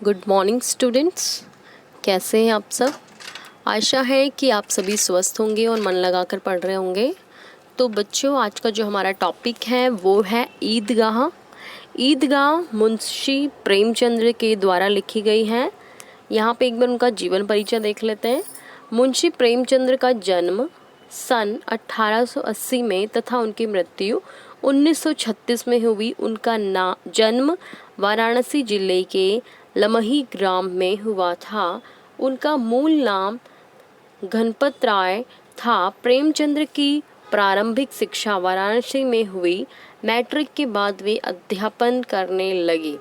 Good morning students, कैसे हैं आप सब। आशा है कि आप सभी स्वस्थ होंगे और मन लगाकर पढ़ रहे होंगे। तो बच्चों, आज का जो हमारा टॉपिक है वो है ईदगाह। ईदगाह मुंशी प्रेमचंद्र के द्वारा लिखी गई है। यहाँ पे एक बार उनका जीवन परिचय देख लेते हैं। मुंशी प्रेमचंद्र का जन्म सन 1880 में तथा उनकी मृत्यु 1936 में हुई। उनका जन्म वाराणसी जिले के लमही ग्राम में हुआ था। उनका मूल नाम घनपत राय था। प्रेमचंद्र की प्रारंभिक शिक्षा वाराणसी में हुई। मैट्रिक के बाद वे अध्यापन करने लगी।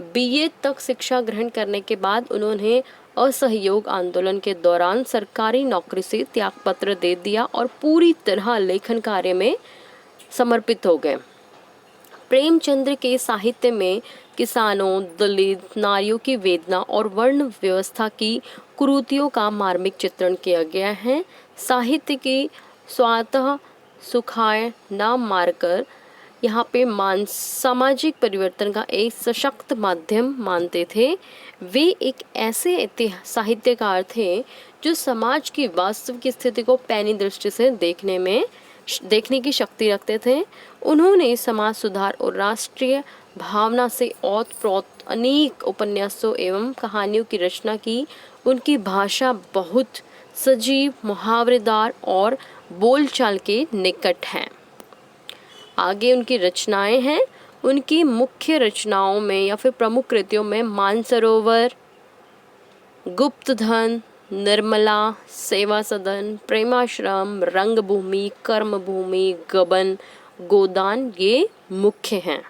बीए तक शिक्षा ग्रहण करने के बाद उन्होंने असहयोग आंदोलन के दौरान सरकारी नौकरी से त्यागपत्र दे दिया और पूरी तरह लेखन कार्य में समर्पित हो गए। प्रेमचंद्र के साहित्य में किसानों, दलित, नारियों की वेदना और वर्ण व्यवस्था की कुरीतियों का मार्मिक चित्रण किया गया है। साहित्य की स्वतः सुखाए न मारकर यहाँ पे सामाजिक परिवर्तन का एक सशक्त माध्यम मानते थे। वे एक ऐसे साहित्यकार थे जो समाज की वास्तविक स्थिति को पैनी दृष्टि से देखने की शक्ति रखते थे। उन्होंने समाज सुधार और राष्ट्रीय भावना से ओतप्रोत अनेक उपन्यासों एवं कहानियों की रचना की। उनकी भाषा बहुत सजीव, मुहावरेदार और बोलचाल के निकट है। आगे उनकी रचनाएं हैं। उनकी मुख्य रचनाओं में या फिर प्रमुख कृतियों में मानसरोवर, गुप्तधन, निर्मला, सेवा सदन, प्रेमाश्रम, रंगभूमि, कर्मभूमि, गबन, गोदान ये मुख्य हैं।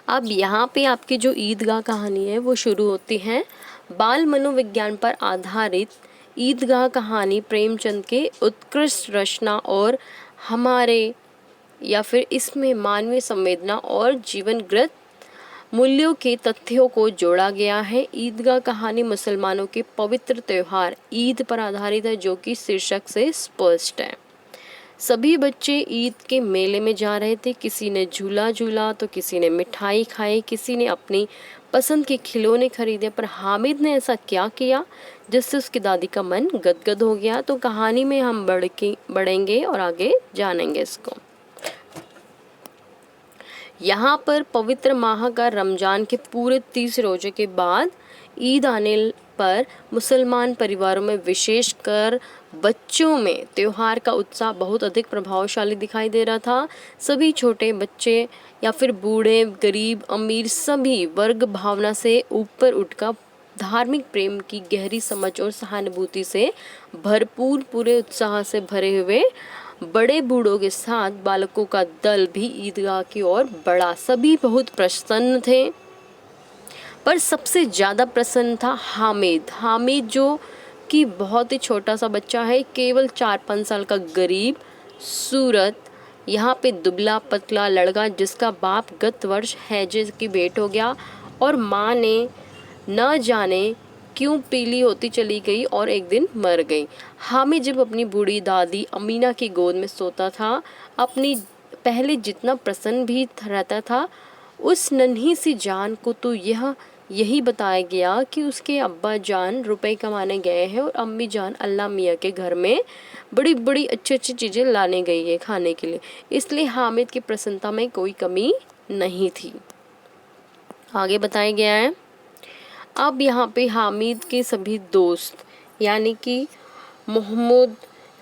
अब यहाँ पे आपकी जो ईदगाह कहानी है वो शुरू होती है। बाल मनोविज्ञान पर आधारित ईदगाह कहानी प्रेमचंद के उत्कृष्ट रचना और हमारे या फिर इसमें मानवीय संवेदना और जीवनगत मूल्यों के तथ्यों को जोड़ा गया है। ईदगाह कहानी मुसलमानों के पवित्र त्योहार ईद पर आधारित है, जो कि शीर्षक से स्पष्ट है। सभी बच्चे ईद के मेले में जा रहे थे। किसी ने झूला झूला तो किसी ने मिठाई खाई, किसी ने अपनी पसंद के खिलौने खरीदे। पर हामिद ने ऐसा क्या किया जिससे उसकी दादी का मन गदगद हो गया। तो कहानी में हम बढ़ेंगे और आगे जानेंगे इसको। यहाँ पर पवित्र माह का रमजान के पूरे 30 रोजे के बाद ईद आने पर मुसलमान परिवारों में विशेषकर बच्चों में त्योहार का उत्साह बहुत अधिक प्रभावशाली दिखाई दे रहा था। सभी छोटे बच्चे या फिर बूढ़े, गरीब, अमीर सभी वर्ग भावना से ऊपर उठकर धार्मिक प्रेम की गहरी समझ और सहानुभूति से भरपूर पूरे उत्साह से भरे हुए बड़े बूढ़ों के साथ बालकों का दल भी ईदगाह की ओर बढ़ा। सभी बहुत प्रसन्न थे, पर सबसे ज़्यादा प्रसन्न था हामिद जो कि बहुत ही छोटा सा बच्चा है, केवल 4-5 साल का गरीब सूरत, यहाँ पे दुबला पतला लड़का जिसका बाप गत वर्ष हैजे की भेंट हो गया और माँ ने न जाने क्यों पीली होती चली गई और एक दिन मर गई। हामिद जब अपनी बूढ़ी दादी अमीना की गोद में सोता था, अपनी पहले जितना प्रसन्न भी रहता था, उस नन्ही सी जान को तो यही बताया गया कि उसके अब्बा जान रुपए कमाने गए हैं और अम्मी जान अल्लाह मियाँ के घर में बड़ी बड़ी अच्छी अच्छी चीज़ें लाने गई है खाने के लिए। इसलिए हामिद की प्रसन्नता में कोई कमी नहीं थी। आगे बताया गया है। अब यहाँ पे हामिद के सभी दोस्त यानी कि मोहम्मद,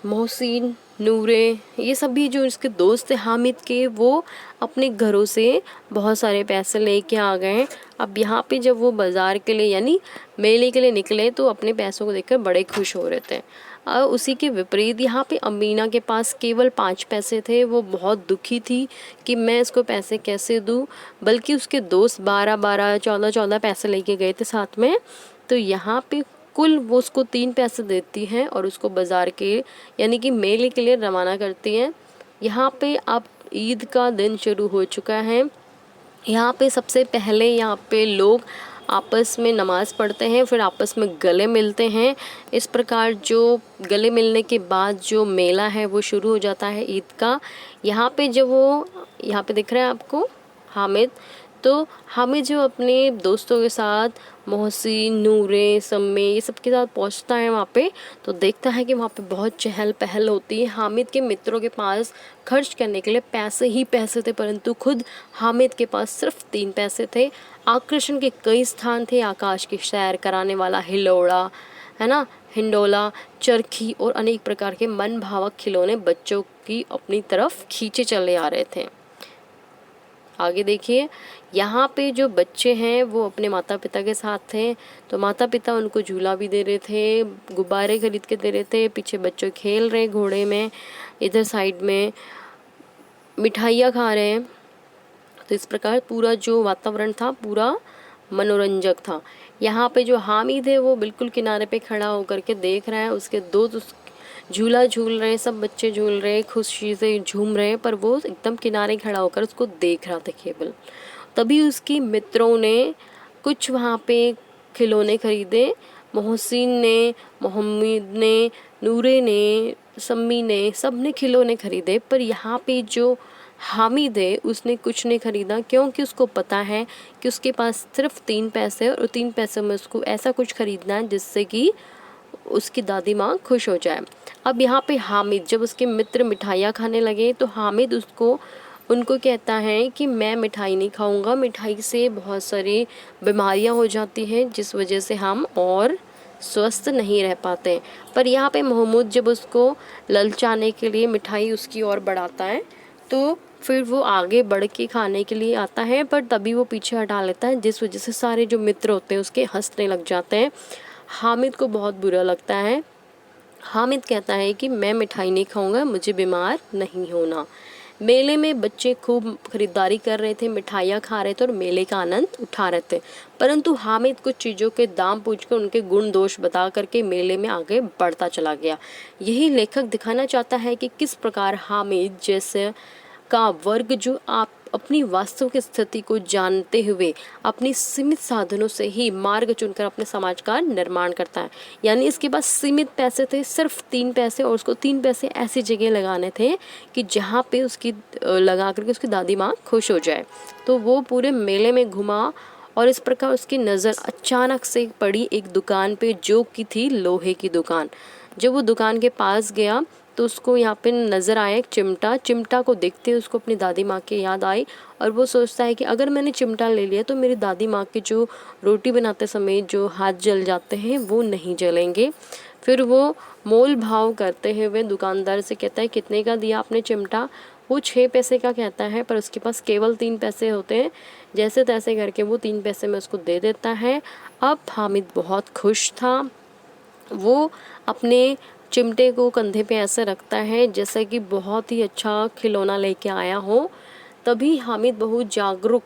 मोहसिन, नूरे, ये सभी जो इसके दोस्त थे हामिद के, वो अपने घरों से बहुत सारे पैसे लेके आ गए। अब यहाँ पे जब वो बाज़ार के लिए यानी मेले के लिए निकले तो अपने पैसों को देखकर बड़े खुश हो रहे थे। और उसी के विपरीत यहाँ पे अमीना के पास केवल 5 पैसे थे। वो बहुत दुखी थी कि मैं इसको पैसे कैसे दूँ, बल्कि उसके दोस्त 12-12, 14-14 पैसे लेके गए थे साथ में। तो यहाँ पे कुल वो उसको 3 पैसे देती हैं और उसको बाज़ार के यानी कि मेले के लिए रवाना करती हैं। यहाँ पे अब ईद का दिन शुरू हो चुका है। यहाँ पे सबसे पहले यहाँ पे लोग आपस में नमाज़ पढ़ते हैं, फिर आपस में गले मिलते हैं। इस प्रकार जो गले मिलने के बाद जो मेला है वो शुरू हो जाता है ईद का। यहाँ पे जब वो यहाँ पे दिख रहा है आपको हामिद, तो हामिद जो अपने दोस्तों के साथ मोहसिन, नूरे, सम्मे ये सब के साथ पहुंचता है वहाँ पे, तो देखता है कि वहाँ पे बहुत चहल पहल होती है। हामिद के मित्रों के पास खर्च करने के लिए पैसे ही पैसे थे, परंतु खुद हामिद के पास सिर्फ 3 पैसे थे। आकर्षण के कई स्थान थे, आकाश की सैर कराने वाला हिलोड़ा, है ना, हिंडोला, चरखी और अनेक प्रकार के मन भावक खिलौने बच्चों की अपनी तरफ खींचे चले आ रहे थे। आगे देखिए, यहाँ पे जो बच्चे हैं वो अपने माता पिता के साथ थे, तो माता पिता उनको झूला भी दे रहे थे, गुब्बारे खरीद के दे रहे थे, पीछे बच्चे खेल रहे घोड़े में, इधर साइड में मिठाइयाँ खा रहे हैं। तो इस प्रकार पूरा जो वातावरण था पूरा मनोरंजक था। यहाँ पे जो हामिद है वो बिल्कुल किनारे पे खड़ा होकर के देख रहा है, उसके दोस्त झूला झूल रहे हैं, सब बच्चे झूल रहे हैं, खुशी से झूम रहे हैं, पर वो एकदम किनारे खड़ा होकर उसको देख रहा था केवल। तभी उसकी मित्रों ने कुछ वहाँ पे खिलौने खरीदे। मोहसिन ने, मोहम्मद ने, नूरे ने, सम्मी ने, सब ने खिलौने खरीदे, पर यहाँ पे जो हामिद है उसने कुछ नहीं खरीदा, क्योंकि उसको पता है कि उसके पास सिर्फ 3 पैसे और 3 पैसे में उसको ऐसा कुछ खरीदना है जिससे कि उसकी दादी माँ खुश हो जाए। अब यहाँ पे हामिद, जब उसके मित्र मिठाइयाँ खाने लगे तो हामिद उनको कहता है कि मैं मिठाई नहीं खाऊंगा, मिठाई से बहुत सारी बीमारियाँ हो जाती हैं जिस वजह से हम और स्वस्थ नहीं रह पाते। पर यहाँ पे मोहम्मद जब उसको ललचाने के लिए मिठाई उसकी ओर बढ़ाता है, तो फिर वो आगे बढ़ के खाने के लिए आता है, पर तभी वो पीछे हटा लेता है, जिस वजह से सारे जो मित्र होते हैं उसके हंसने लग जाते हैं। हामिद को बहुत बुरा लगता है। हामिद कहता है कि मैं मिठाई नहीं खाऊंगा, मुझे बीमार नहीं होना। मेले में बच्चे खूब खरीदारी कर रहे थे, मिठाइयाँ खा रहे थे और मेले का आनंद उठा रहे थे, परंतु हामिद कुछ चीज़ों के दाम पूछकर उनके गुण दोष बता करके मेले में आगे बढ़ता चला गया। यही लेखक दिखाना चाहता है कि किस प्रकार हामिद जैसे का वर्ग जो आप अपनी वास्तविक स्थिति को जानते हुए अपनी सीमित साधनों से ही मार्ग चुनकर अपने समाज का निर्माण करता है। यानी इसके पास सीमित पैसे थे, सिर्फ 3 पैसे, और उसको 3 पैसे ऐसी जगह लगाने थे कि जहाँ पे उसकी लगा करके उसकी दादी माँ खुश हो जाए। तो वो पूरे मेले में घुमा और इस प्रकार उसकी नज़र अचानक से पड़ी एक दुकान पे, जो कि थी लोहे की दुकान। जब वो दुकान के पास गया तो उसको यहाँ पे नज़र आया एक चिमटा। चिमटा को देखते ही उसको अपनी दादी माँ की याद आई और वो सोचता है कि अगर मैंने चिमटा ले लिया तो मेरी दादी माँ के जो रोटी बनाते समय जो हाथ जल जाते हैं वो नहीं जलेंगे। फिर वो मोल भाव करते हुए दुकानदार से कहता है, कितने का दिया आपने चिमटा? वो 6 पैसे का कहता है, पर उसके पास केवल 3 पैसे होते हैं। जैसे तैसे करके वो 3 पैसे में उसको दे देता है। अब हामिद बहुत खुश था। वो अपने चिमटे को कंधे पे ऐसे रखता है जैसे कि बहुत ही अच्छा खिलौना लेके आया हो। तभी हामिद बहुत जागरूक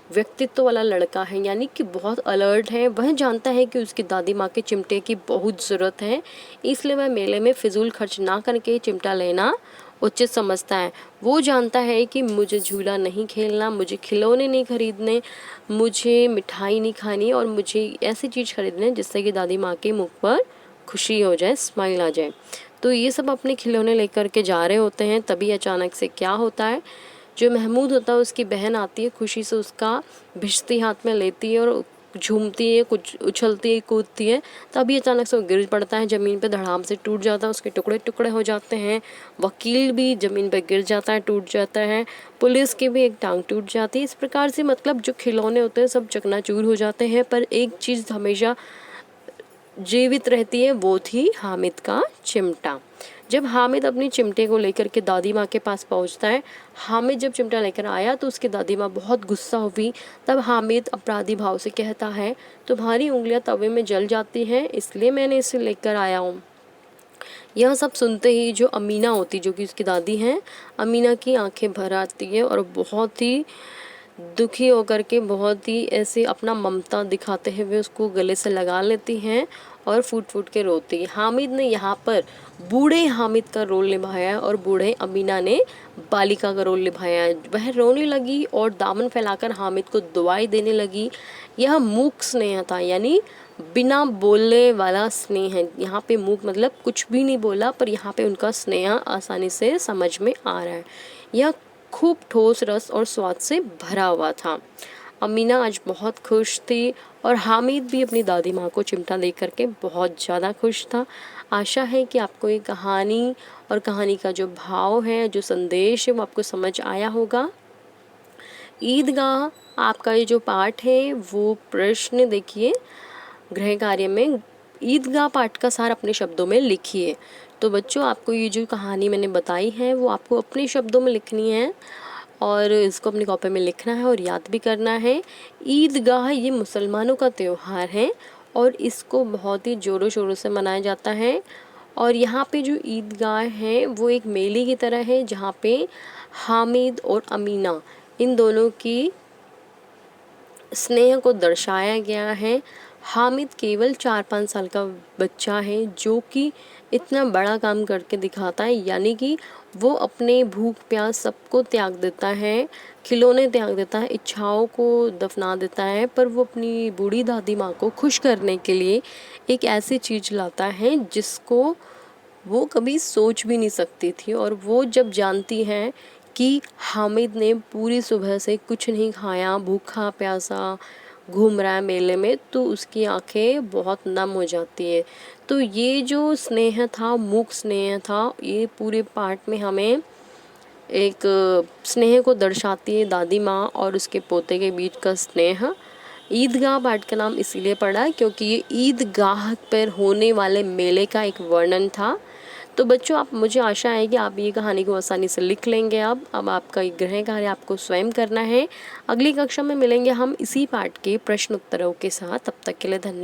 व्यक्तित्व वाला लड़का है, यानी कि बहुत अलर्ट है। वह जानता है कि उसकी दादी माँ के चिमटे की बहुत ज़रूरत है, इसलिए वह मेले में फिजूल खर्च ना करके चिमटा लेना उचित समझता है। वो जानता है कि मुझे झूला नहीं खेलना, मुझे खिलौने नहीं खरीदने, मुझे मिठाई नहीं खानी और मुझे ऐसी चीज़ खरीदनी है जिससे कि दादी माँ के मुख पर खुशी हो जाए, स्माइल आ जाए। तो ये सब अपने खिलौने लेकर के जा रहे होते हैं। तभी अचानक से क्या होता है, जो महमूद होता है उसकी बहन आती है, खुशी से उसका भिश्ती हाथ में लेती है और झूमती है, कुछ उछलती है, कूदती है। तभी अचानक से वो गिर पड़ता है ज़मीन पे, धड़ाम से टूट जाता है, उसके टुकड़े टुकड़े हो जाते हैं। वकील भी ज़मीन पे गिर जाता है, टूट जाता है। पुलिस की भी एक टांग टूट जाती है। इस प्रकार से मतलब जो खिलौने होते हैं सब चकनाचूर हो जाते हैं, पर एक चीज़ हमेशा जीवित रहती है, वो थी हामिद का चिमटा। जब हामिद अपनी चिमटे को लेकर के दादी माँ के पास पहुँचता है, हामिद जब चिमटा लेकर आया तो उसकी दादी माँ बहुत गुस्सा हुई। तब हामिद अपराधी भाव से कहता है, तुम्हारी उंगलियां तवे में जल जाती हैं, इसलिए मैंने इसे लेकर आया हूँ। यह सब सुनते ही जो अमीना होती, जो कि उसकी दादी हैं, अमीना की आंखें भर आती है और बहुत ही दुखी होकर के बहुत ही ऐसे अपना ममता दिखाते हुए उसको गले से लगा लेती हैं और फूट फूट के रोती है। हामिद ने यहाँ पर बूढ़े हामिद का रोल निभाया है और बूढ़े अमीना ने बालिका का रोल निभाया है। वह रोने लगी और दामन फैलाकर हामिद को दुआएं देने लगी। यह मूक स्नेह था, यानी बिना बोलने वाला स्नेह है। यहाँ पे मूक मतलब कुछ भी नहीं बोला, पर यहाँ पे उनका स्नेह आसानी से समझ में आ रहा है। यह खूब ठोस रस और स्वाद से भरा हुआ था। अमीना आज बहुत खुश थी और हामिद भी अपनी दादी माँ को चिमटा दे करके बहुत ज़्यादा खुश था। आशा है कि आपको ये कहानी और कहानी का जो भाव है, जो संदेश है, वो आपको समझ आया होगा। ईदगाह आपका ये जो पाठ है वो प्रश्न देखिए गृह कार्य में ईदगाह पाठ का सार अपने शब्दों में लिखिए। तो बच्चों आपको ये जो कहानी मैंने बताई है वो आपको अपने शब्दों में लिखनी है और इसको अपनी कॉपी में लिखना है और याद भी करना है। ईदगाह ये मुसलमानों का त्यौहार है और इसको बहुत ही ज़ोरों शोरों से मनाया जाता है। और यहाँ पे जो ईदगाह है वो एक मेले की तरह है जहाँ पे हामिद और अमीना इन दोनों की स्नेह को दर्शाया गया है। हामिद केवल 4-5 साल का बच्चा है जो कि इतना बड़ा काम करके दिखाता है, यानी कि वो अपने भूख प्यास सबको त्याग देता है, खिलौने त्याग देता है, इच्छाओं को दफना देता है, पर वो अपनी बूढ़ी दादी माँ को खुश करने के लिए एक ऐसी चीज़ लाता है जिसको वो कभी सोच भी नहीं सकती थी। और वो जब जानती है कि हामिद ने पूरी सुबह से कुछ नहीं खाया, भूखा प्यासा घूम रहा है मेले में, तो उसकी आंखें बहुत नम हो जाती है। तो ये जो स्नेह था, मूक स्नेह था, ये पूरे पाठ में हमें एक स्नेह को दर्शाती है, दादी माँ और उसके पोते के बीच का स्नेह। ईदगाह पाठ का नाम इसीलिए पड़ा क्योंकि ये ईदगाह पर होने वाले मेले का एक वर्णन था। तो बच्चों आप मुझे आशा है कि आप ये कहानी को आसानी से लिख लेंगे। अब आपका ये गृह कार्य आपको स्वयं करना है। अगली कक्षा में मिलेंगे हम इसी पाठ के प्रश्न उत्तरों के साथ। तब तक के लिए धन्यवाद।